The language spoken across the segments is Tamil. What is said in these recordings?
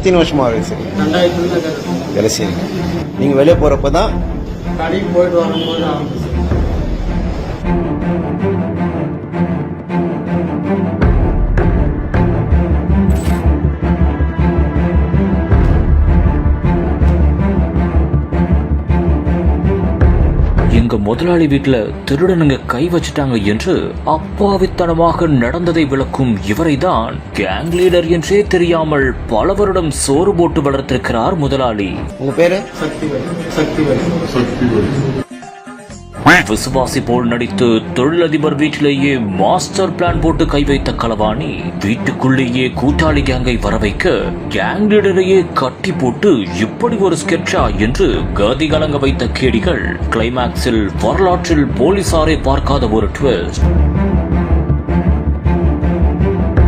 எத்தனை வருஷமா வேலை செய்றீங்க? வேலை செய்றீங்க. நீங்க வெளியே போறப்பதான் கடைக்கு போயிட்டு வரும்போது ஆரம்பிச்சு. எங்க முதலாளி வீட்டுல திருடனுங்க கை வச்சுட்டாங்க என்று அப்பாவித்தனமாக நடந்ததை விளக்கும் இவரை தான் கேங் லீடர் என்றே தெரியாமல் பல வருடம் சோறு போட்டு வளர்த்திருக்கிறார் முதலாளி. உங்க பேரு? விசுவாசி போல் நடித்து தொழிலதிபர் வீட்டிலேயே மாஸ்டர் பிளான் போட்டு கை வைத்த களவாணி வீட்டுக்குள்ளேயே கூட்டாளி கேங்கை வர வைக்க கேங் லீடரையே கட்டி போட்டு இப்படி ஒரு ஸ்கெட்சா என்று கதி கலங்க வைத்த கேடிகள். கிளைமாக்ஸில் வரலாற்றில் போலீசாரை பார்க்காத ஒரு ட்விஸ்ட்.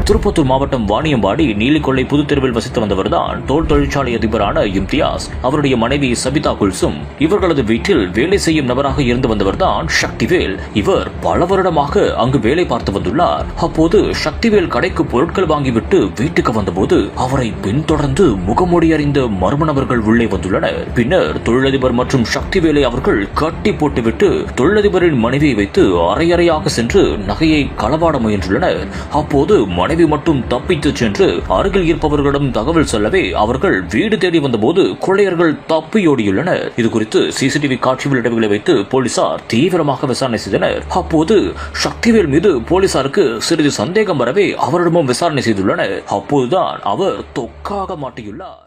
திருப்பத்தூர் மாவட்டம் வாணியம்பாடி நீலிக்கொள்ளை புதுத்தெருவில் வசித்து வந்தவர் தான் தோல் தொழிற்சாலை அதிபரான இம்தியாஸ். அவருடைய மனைவி சபிதா குல்சும். இவர்களது வீட்டில் வேலை செய்யும் நபராக இருந்து வந்தவர் தான் சக்திவேல். இவர் பல வருடமாக அங்கு வேலை பார்த்து வந்துள்ளார். அப்போது சக்திவேல் கடைக்கு பொருட்கள் வாங்கிவிட்டு வீட்டுக்கு வந்தபோது அவரை பின்தொடர்ந்து முகமூடி அறிந்த மர்ம நபர்கள் உள்ளே வந்துள்ளனர். பின்னர் தொழிலதிபர் மற்றும் சக்திவேலை அவர்கள் கட்டி போட்டுவிட்டு தொழிலதிபரின் மனைவியை வைத்து அரையறையாக சென்று நகையை களவாட முயன்றுள்ளனர். அப்போது மனைவி மட்டும் தப்பித்து சென்று அருகில் இருப்பவர்களிடம் தகவல் சொல்லவே அவர்கள் வீடு தேடி வந்தபோது கொள்ளையர்கள் தப்பியோடியுள்ளனர். இது குறித்து சிசிடிவி காட்சி விளைவுகளை வைத்து போலீசார் தீவிரமாக விசாரணை செய்தனர். அப்போது சக்திவேல் மீது போலீசாருக்கு சிறிது சந்தேகம் வரவே அவரிடமும் விசாரணை செய்துள்ளனர். அப்போதுதான் அவர் தொக்காக மாட்டியுள்ளார்.